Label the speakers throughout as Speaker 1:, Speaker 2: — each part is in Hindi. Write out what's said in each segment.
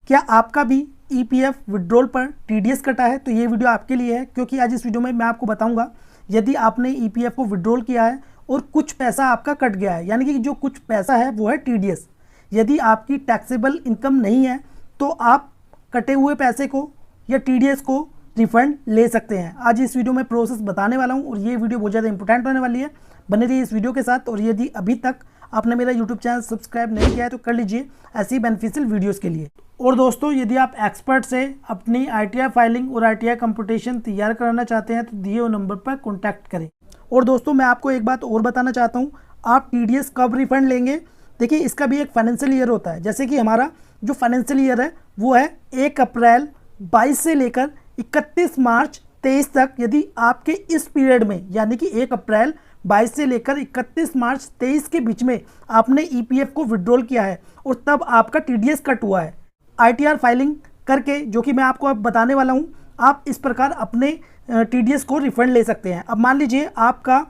Speaker 1: क्या आपका भी ईपीएफ विड्रॉल पर टीडीएस कटा है? तो ये वीडियो आपके लिए है, क्योंकि आज इस वीडियो में मैं आपको बताऊंगा यदि आपने ईपीएफ को विड्रॉल किया है और कुछ पैसा आपका कट गया है, यानी कि जो कुछ पैसा है वो है टीडीएस। यदि आपकी टैक्सेबल इनकम नहीं है तो आप कटे हुए पैसे को या टीडीएस को रिफंड ले सकते हैं। आज इस वीडियो में प्रोसेस बताने वाला हूँ और ये वीडियो बहुत ज़्यादा इंपॉर्टेंट होने वाली है। बने रहिए इस वीडियो के साथ। और यदि अभी तक आपने मेरा यूट्यूब चैनल सब्सक्राइब नहीं किया है तो कर लीजिए ऐसी बेनिफिशियल वीडियोज़ के लिए। और दोस्तों, यदि आप एक्सपर्ट से अपनी आईटीआर फाइलिंग और आईटीआर कंप्यूटेशन तैयार कराना चाहते हैं तो दिए हुए नंबर पर कॉन्टैक्ट करें। और दोस्तों, मैं आपको एक बात और बताना चाहता हूँ, आप टीडीएस कब रिफंड लेंगे? देखिए, इसका भी एक फाइनेंशियल ईयर होता है। जैसे कि हमारा जो फाइनेंशियल ईयर है वो है 1 अप्रैल 22 से लेकर 31 मार्च 23 तक। यदि आपके इस पीरियड में, यानी कि 1 अप्रैल 22 से लेकर 31 मार्च 23 के बीच में आपने ईपीएफ को विड्रॉल किया है और तब आपका टीडीएस कट हुआ है, आईटीआर फाइलिंग करके, जो कि मैं आपको अब बताने वाला हूं, आप इस प्रकार अपने टीडीएस को रिफंड ले सकते हैं। अब मान लीजिए आपका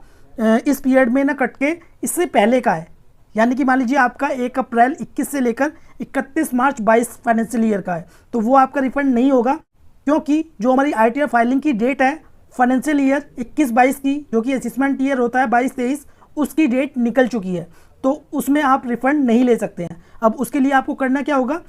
Speaker 1: इस पीरियड में ना कट के इससे पहले का है, यानी कि मान लीजिए आपका 1 अप्रैल 21 से लेकर 31 मार्च 22 फाइनेंशियल ईयर का है, तो वो आपका रिफंड नहीं होगा, क्योंकि जो हमारी आईटीआर फाइलिंग की डेट है फाइनेंशियल ईयर 21-22 की, जो कि असेसमेंट ईयर होता है 22-23, उसकी डेट निकल चुकी है, तो उसमें आप रिफंड नहीं ले सकते हैं। अब उसके लिए आपको करना क्या होगा?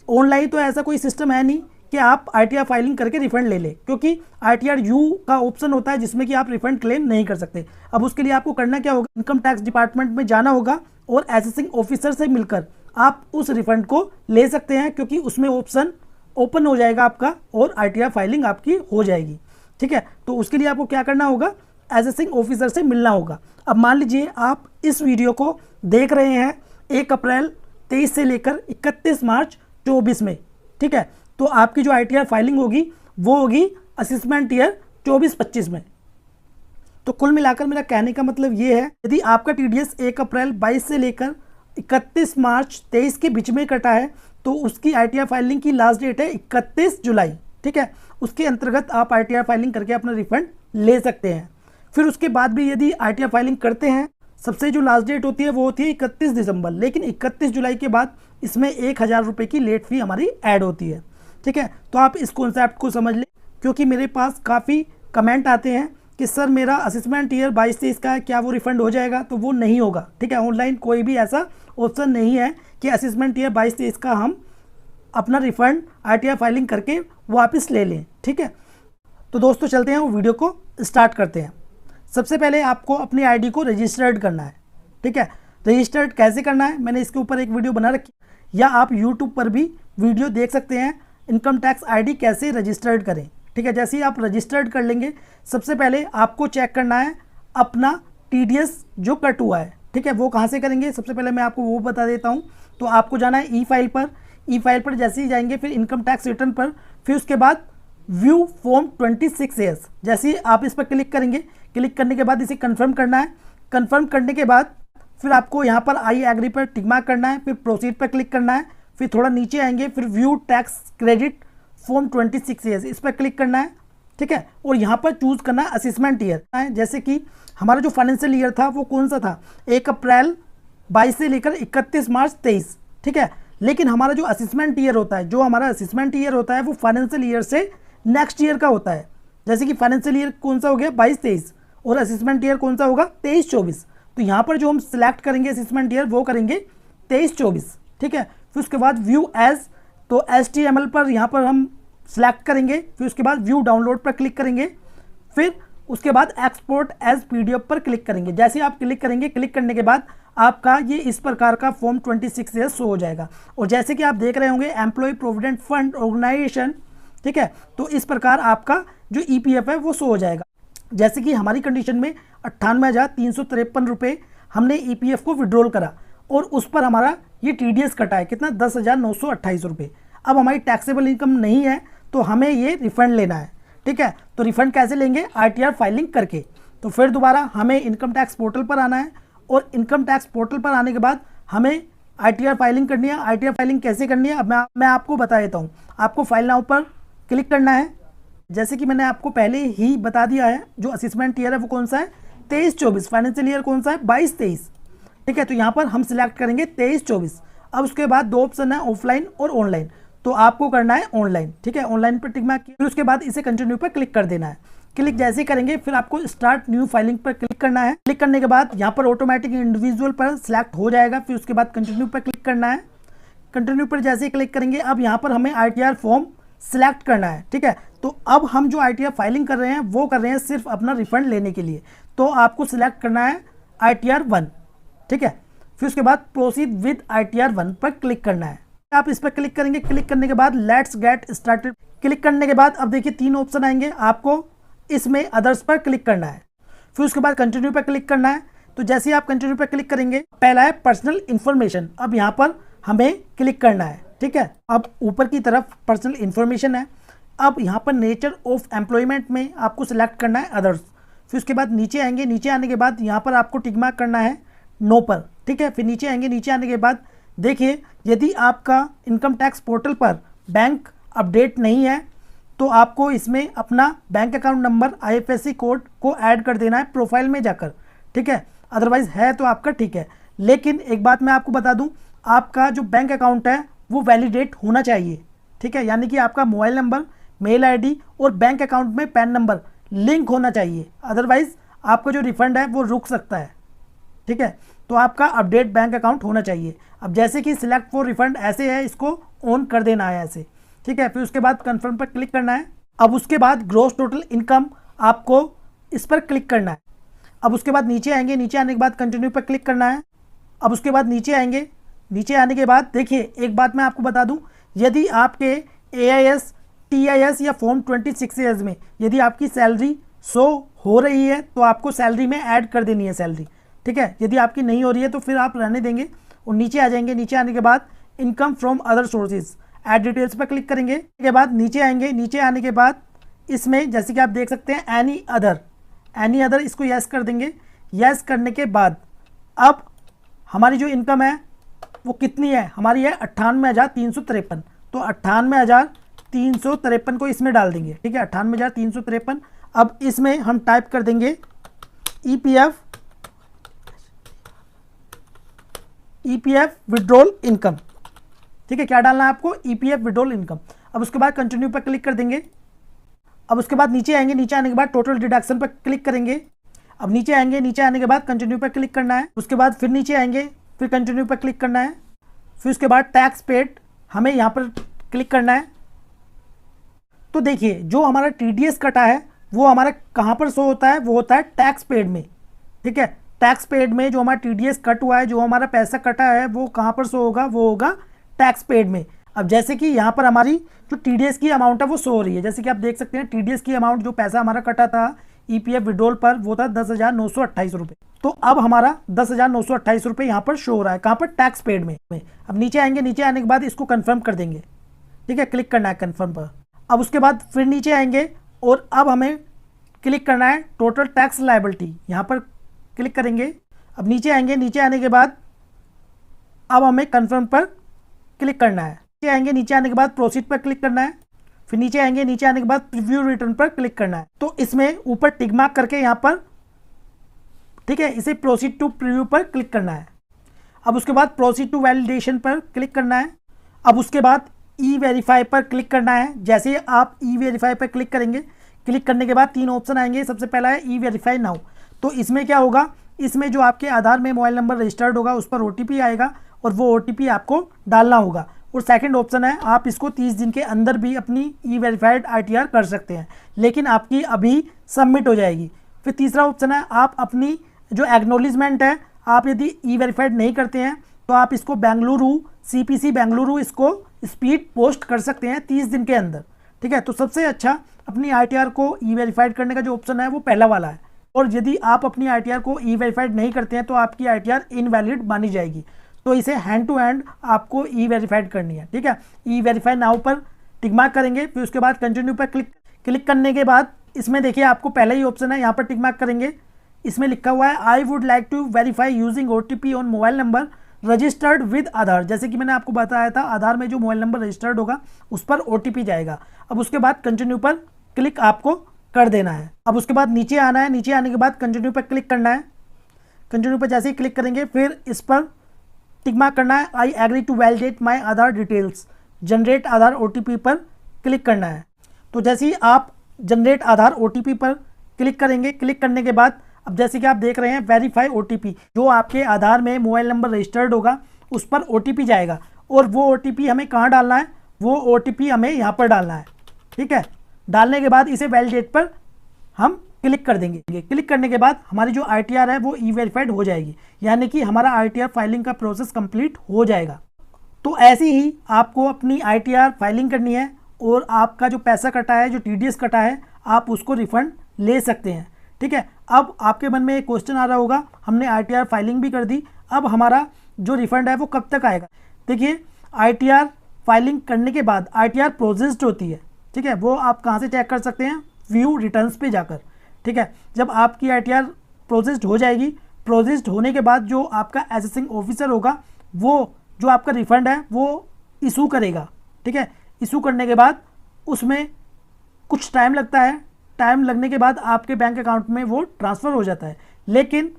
Speaker 1: ऑनलाइन तो ऐसा कोई सिस्टम है नहीं कि आप आईटीआर फाइलिंग करके रिफंड ले लें, क्योंकि आईटीआर यू का ऑप्शन होता है जिसमें कि आप रिफंड क्लेम नहीं कर सकते। अब उसके लिए आपको करना क्या होगा? इनकम टैक्स डिपार्टमेंट में जाना होगा और असेसिंग ऑफिसर से मिलकर आप उस रिफंड को ले सकते हैं, क्योंकि उसमें ऑप्शन ओपन हो जाएगा आपका और आईटीआर फाइलिंग आपकी हो जाएगी। ठीक है, तो उसके लिए आपको क्या करना होगा? असेसिंग ऑफिसर से मिलना होगा। अब मान लीजिए आप इस वीडियो को देख रहे हैं 1 अप्रैल 23 से लेकर 31 मार्च 24 में, ठीक है, तो आपकी जो आईटीआर फाइलिंग होगी वो होगी असेसमेंट ईयर 24-25 में। तो कुल मिलाकर मेरा कहने का मतलब ये है, यदि आपका टीडीएस 1 अप्रैल 22 से लेकर 31 मार्च 23 के बीच में कटा है तो उसकी आईटीआर फाइलिंग की लास्ट डेट है 31 जुलाई। ठीक है, उसके अंतर्गत आप आईटीआर फाइलिंग करके अपना रिफंड ले सकते हैं। फिर उसके बाद भी यदि आईटीआर फाइलिंग करते हैं, सबसे जो लास्ट डेट होती है वो होती है 31 दिसंबर, लेकिन 31 जुलाई के बाद इसमें 1000 रुपये की लेट फी हमारी ऐड होती है। ठीक है, तो आप इस कॉन्सेप्ट को समझ लें, क्योंकि मेरे पास काफ़ी कमेंट आते हैं कि सर मेरा असेसमेंट ईयर 22-23 का है, क्या वो रिफंड हो जाएगा? तो वो नहीं होगा। ठीक है, ऑनलाइन कोई भी ऐसा ऑप्शन नहीं है कि असेसमेंट ईयर 22-23 का हम अपना रिफंड आईटीआर फाइलिंग करके वापस ले लें। ठीक है, तो दोस्तों चलते हैं, वो वीडियो को स्टार्ट करते हैं। सबसे पहले आपको अपनी आईडी को रजिस्टर्ड करना है। ठीक है, रजिस्टर्ड कैसे करना है मैंने इसके ऊपर एक वीडियो बना रखी, या आप यूट्यूब पर भी वीडियो देख सकते हैं, इनकम टैक्स आईडी कैसे रजिस्टर्ड करें। ठीक है, जैसे ही आप रजिस्टर्ड कर लेंगे, सबसे पहले आपको चेक करना है अपना टीडीएस जो कट हुआ है। ठीक है, वो कहाँ से करेंगे? सबसे पहले मैं आपको वो बता देता हूँ। तो आपको जाना है ई फाइल पर। ई फाइल पर जैसे ही जाएंगे फिर इनकम टैक्स रिटर्न पर, फिर उसके बाद व्यू फॉर्म 26A। जैसे ही आप इस पर क्लिक करेंगे, क्लिक करने के बाद इसे कंफर्म करना है। कंफर्म करने के बाद फिर आपको यहाँ पर आई एग्री पर टिक मार्क करना है, फिर प्रोसीड पर क्लिक करना है, फिर थोड़ा नीचे आएंगे, फिर view tax credit form 26A, इस पर क्लिक करना है। ठीक है, और यहाँ पर चूज करना है असेसमेंट ईयर है। जैसे कि हमारा जो फाइनेंशियल ईयर था वो कौन सा था? 1 अप्रैल 22 से लेकर 31 मार्च 23। ठीक है, लेकिन हमारा जो असेसमेंट ईयर होता है, जो हमारा असेसमेंट ईयर होता है वो फाइनेंशियल ईयर से नेक्स्ट ईयर का होता है। जैसे कि फाइनेंशियल ईयर कौन सा हो गया? 22-23, और असेसमेंट ईयर कौन सा होगा? 23-24। तो यहाँ पर जो हम सिलेक्ट करेंगे असेसमेंट ईयर वो करेंगे 23-24। ठीक है, फिर उसके बाद व्यू एज, तो HTML पर यहाँ पर हम सिलेक्ट करेंगे, फिर उसके बाद व्यू डाउनलोड पर क्लिक करेंगे, फिर उसके बाद एक्सपोर्ट एज PDF पर क्लिक करेंगे। जैसे आप क्लिक करेंगे, क्लिक करने के बाद आपका ये इस प्रकार का फॉर्म 26A शो हो जाएगा। और जैसे कि आप देख रहे होंगे एम्प्लॉय प्रोविडेंट फंड ऑर्गेनाइजेशन, ठीक है, तो इस प्रकार आपका जो EPF है वो शो हो जाएगा। जैसे कि हमारी कंडीशन में 98,353 रुपये हमने EPF को विड्रॉल करा और उस पर हमारा ये TDS कटा है, कितना? 10,928 रुपये। अब हमारी टैक्सेबल इनकम नहीं है तो हमें ये रिफंड लेना है। ठीक है, तो रिफंड कैसे लेंगे? आईटीआर फाइलिंग करके। तो फिर दोबारा हमें इनकम टैक्स पोर्टल पर आना है, और इनकम टैक्स पोर्टल पर आने के बाद हमें आईटीआर फाइलिंग करनी है। आईटीआर फाइलिंग कैसे करनी है अब मैं आपको बता देता हूँ। आपको फाइल नाउ पर क्लिक करना है। जैसे कि मैंने आपको पहले ही बता दिया है, जो असेसमेंट ईयर है वो कौन सा है? 23-24। फाइनेंशियल ईयर कौन सा है? 22-23। ठीक है, तो यहाँ पर हम सिलेक्ट करेंगे 23-24। अब उसके बाद दो ऑप्शन है, ऑफलाइन और ऑनलाइन। तो आपको करना है ऑनलाइन, ठीक है। ऑनलाइन पर टिक मार्क किया, फिर उसके बाद इसे कंटिन्यू पर क्लिक कर देना है। क्लिक जैसे ही करेंगे फिर आपको स्टार्ट न्यू फाइलिंग पर क्लिक करना है। क्लिक करने के बाद यहाँ पर ऑटोमेटिक इंडिविजुअल पर सिलेक्ट हो जाएगा, फिर उसके बाद कंटिन्यू पर क्लिक करना है। कंटिन्यू पर जैसे ही क्लिक करेंगे अब यहाँ पर हमें ITR फॉर्म सिलेक्ट करना है, ठीक है। तो अब हम जो ITR फाइलिंग कर रहे हैं वो कर रहे हैं सिर्फ अपना रिफंड लेने के लिए, तो आपको सिलेक्ट करना है ITR 1, ठीक है। फिर उसके बाद प्रोसीड विद ITR 1 पर क्लिक करना है। आप इस पर क्लिक करेंगे। क्लिक करने के बाद लेट्स गेट स्टार्टेड, क्लिक करने के बाद अब देखिए 3 ऑप्शन आएंगे, आपको इसमें अदर्स पर क्लिक करना है। फिर उसके बाद कंटिन्यू पर क्लिक करना है। तो जैसे ही आप कंटिन्यू पर क्लिक करेंगे, पहला है पर्सनल इंफॉर्मेशन, अब यहाँ पर हमें क्लिक करना है, ठीक है। अब ऊपर की तरफ पर्सनल इंफॉर्मेशन है। अब यहाँ पर नेचर ऑफ एम्प्लॉयमेंट में आपको सिलेक्ट करना है अदर्स। फिर उसके बाद नीचे आएंगे, नीचे आने के बाद यहाँ पर आपको टिक मार्क करना है नो पर, ठीक है। फिर नीचे आएंगे, नीचे आने के बाद देखिए यदि आपका इनकम टैक्स पोर्टल पर बैंक अपडेट नहीं है तो आपको इसमें अपना bank account number IFSC code को ऐड कर देना है प्रोफाइल में जाकर, ठीक है। अदरवाइज है तो आपका ठीक है। लेकिन एक बात मैं आपको बता दूं, आपका जो बैंक अकाउंट है वो वैलिडेट होना चाहिए, ठीक है। यानी कि आपका मोबाइल नंबर, मेल ID और बैंक अकाउंट में पैन नंबर लिंक होना चाहिए, अदरवाइज आपका जो रिफंड है वो रुक सकता है, ठीक है। तो आपका अपडेट बैंक अकाउंट होना चाहिए। अब जैसे कि सिलेक्ट फॉर रिफंड ऐसे है, इसको ऑन कर देना है ऐसे, ठीक है। फिर उसके बाद कंफर्म पर क्लिक करना है। अब उसके बाद ग्रॉस टोटल इनकम आपको इस पर क्लिक करना है। अब उसके बाद नीचे आएंगे, नीचे आने के बाद कंटिन्यू पर क्लिक करना है। अब उसके बाद नीचे आएंगे, नीचे आने के बाद देखिए एक बात मैं आपको बता दूं, यदि आपके AIS, TIS या फॉर्म 26 में यदि आपकी सैलरी शो हो रही है तो आपको सैलरी में ऐड कर देनी है सैलरी, ठीक है। यदि आपकी नहीं हो रही है तो फिर आप रहने देंगे और नीचे आ जाएंगे। नीचे आने के बाद income from other sources, add details पर क्लिक करेंगे। के बाद नीचे आएंगे, नीचे आने के बाद इसमें जैसे कि आप देख सकते हैं एनी अदर इसको यस कर देंगे। यस करने के बाद अब हमारी जो इनकम है वो कितनी है, हमारी है 98,353, तो 98,353 को इसमें डाल देंगे, ठीक है। 98,353। अब इसमें हम टाइप कर देंगे EPF विड्रॉल इनकम, ठीक है। क्या डालना है आपको, EPF विड्रॉल इनकम। अब उसके बाद कंटिन्यू पर क्लिक कर देंगे। अब उसके बाद नीचे आएंगे, नीचे आने के बाद टोटल डिडक्शन पर क्लिक करेंगे। अब नीचे आएंगे, नीचे आने के बाद कंटिन्यू पर क्लिक करना है। उसके बाद फिर नीचे आएंगे, फिर कंटिन्यू पर क्लिक करना है। फिर उसके बाद टैक्स पेड हमें यहाँ पर क्लिक करना है। तो देखिए जो हमारा TDS कटा है वो हमारा कहाँ पर शो होता है, वो होता है टैक्स पेड में, ठीक है। टैक्स पेड में जो हमारा TDS कट हुआ है, जो हमारा पैसा कटा है वो कहाँ पर शो होगा, वो होगा टैक्स पेड में। अब जैसे कि यहाँ पर हमारी जो TDS की अमाउंट है वो शो हो रही है, जैसे कि आप देख सकते हैं TDS की अमाउंट जो पैसा हमारा कटा था EPF विड्रॉल पर वो था 10,928 रुपये। तो अब हमारा 10,928 रुपये यहाँ पर शो हो रहा है, कहाँ पर, टैक्स पेड में। अब नीचे आएंगे, नीचे आने के बाद इसको कंफर्म कर देंगे, ठीक है। क्लिक करना है कंफर्म पर। अब उसके बाद फिर नीचे आएंगे और अब हमें क्लिक करना है टोटल टैक्स लायबिलिटी, यहाँ पर क्लिक करेंगे। अब नीचे आएंगे, नीचे आने के बाद अब हमें कंफर्म पर क्लिक करना है। नीचे आएंगे, नीचे आने के बाद प्रोसीड पर क्लिक करना है। फिर नीचे आएंगे, नीचे आने के बाद प्रीव्यू रिटर्न पर क्लिक करना है। तो इसमें ऊपर टिक मार्क करके यहाँ पर, ठीक है, इसे प्रोसीड टू प्रीव्यू पर क्लिक करना है। अब उसके बाद प्रोसीड टू वैलिडेशन पर क्लिक करना है। अब उसके बाद E-वेरीफाई पर क्लिक करना है। जैसे ही आप E-वेरीफाई पर क्लिक करेंगे, क्लिक करने के बाद 3 ऑप्शन आएंगे। सबसे पहला है E-वेरीफाई नाउ। तो इसमें क्या होगा, इसमें जो आपके आधार में मोबाइल नंबर रजिस्टर्ड होगा उस पर OTP आएगा और वो OTP आपको डालना होगा। और सेकंड ऑप्शन है, आप इसको 30 दिन के अंदर भी अपनी E-वेरीफाइड ITR कर सकते हैं, लेकिन आपकी अभी सबमिट हो जाएगी। फिर तीसरा ऑप्शन है, आप अपनी जो एक्नॉलेजमेंट है, आप यदि E-वेरीफाइड नहीं करते हैं तो आप इसको बेंगलुरु CPC बेंगलुरु इसको स्पीड पोस्ट कर सकते हैं 30 दिन के अंदर, ठीक है। तो सबसे अच्छा अपनी ITR को E-वेरीफाइड करने का जो ऑप्शन है वो पहला वाला है। और यदि आप अपनी ITR को E-वेरीफाइड नहीं करते हैं तो आपकी ITR इनवैलिड मानी जाएगी। तो इसे हैंड टू हैंड आपको E-वेरीफाइड करनी है, ठीक है। E-वेरीफाई नाउ पर टिक मार्क करेंगे। फिर उसके बाद कंटिन्यू पर क्लिक करने के बाद इसमें देखिए आपको पहला ही ऑप्शन है, यहाँ पर टिक मार्क करेंगे। इसमें लिखा हुआ है I would like to verify using OTP on mobile number registered with Aadhaar. जैसे कि मैंने आपको बताया था, आधार में जो मोबाइल नंबर रजिस्टर्ड होगा उस पर OTP जाएगा। अब उसके बाद कंटिन्यू पर क्लिक आपको कर देना है। अब उसके बाद नीचे आना है, नीचे आने के बाद कंटिन्यू पर क्लिक करना है। कंटिन्यू पर जैसे ही क्लिक करेंगे फिर इस पर टिक मार्क करना है, I agree to validate my Aadhaar details. Generate Aadhaar OTP पर क्लिक करना है। तो जैसे ही आप जनरेट आधार OTP पर क्लिक करेंगे, क्लिक करने के बाद अब जैसे कि आप देख रहे हैं वेरीफाई OTP, जो आपके आधार में मोबाइल नंबर रजिस्टर्ड होगा उस पर OTP जाएगा और वो OTP हमें कहाँ डालना है, वो OTP हमें यहाँ पर डालना है। ठीक है, डालने के बाद इसे वैलिडेट पर हम क्लिक कर देंगे। क्लिक करने के बाद हमारी जो ITR है वो ई-वेरीफाइड हो जाएगी, यानी कि हमारा ITR फाइलिंग का प्रोसेस कंप्लीट हो जाएगा। तो ऐसे ही आपको अपनी ITR फाइलिंग करनी है और आपका जो पैसा कटा है, जो TDS कटा है, आप उसको रिफंड ले सकते हैं। ठीक है, अब आपके मन में एक क्वेश्चन आ रहा होगा, हमने ITR फाइलिंग भी कर दी, अब हमारा जो रिफंड है वो कब तक आएगा। देखिए, ITR फाइलिंग करने के बाद ITR प्रोसेस्ड होती है। ठीक है, वो आप कहाँ से चेक कर सकते हैं, व्यू रिटर्न्स पे जाकर। ठीक है, जब आपकी ITR प्रोसेस्ड हो जाएगी, प्रोसेस्ड होने के बाद जो आपका असेसिंग ऑफिसर होगा वो जो आपका रिफंड है वो इशू करेगा। ठीक है, इशू करने के बाद उसमें कुछ टाइम लगता है, टाइम लगने के बाद आपके बैंक अकाउंट में वो ट्रांसफ़र हो जाता है, लेकिन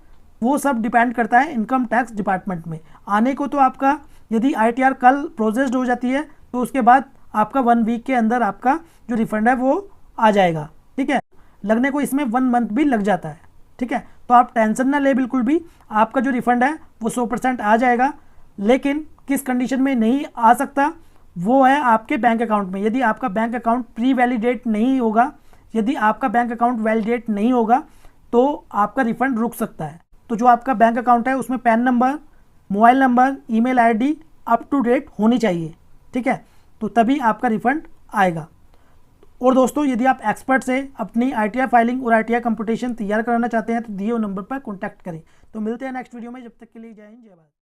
Speaker 1: वो सब डिपेंड करता है इनकम टैक्स डिपार्टमेंट में आने को। तो आपका यदि ITR कल प्रोसेस्ड हो जाती है तो उसके बाद आपका 1 वीक के अंदर आपका जो रिफंड है वो आ जाएगा। ठीक है, लगने को इसमें 1 मंथ भी लग जाता है। ठीक है, तो आप टेंशन ना ले बिल्कुल भी, आपका जो रिफंड है वो 100% आ जाएगा। लेकिन किस कंडीशन में नहीं आ सकता, वो है आपके बैंक अकाउंट में। यदि आपका बैंक अकाउंट प्री वैलिडेट नहीं होगा, यदि आपका बैंक अकाउंट वैलिडेट नहीं होगा तो आपका रिफंड रुक सकता है। तो जो आपका बैंक अकाउंट है उसमें PAN number, mobile number, email ID up to date होनी चाहिए। ठीक है, तो तभी आपका रिफंड आएगा। और दोस्तों, यदि आप एक्सपर्ट से अपनी ITR फाइलिंग और ITR कंप्यूटेशन तैयार कराना चाहते हैं तो दिए हुए नंबर पर कॉन्टैक्ट करें। तो मिलते हैं नेक्स्ट वीडियो में, जब तक के लिए जय हिंद, जय भारत।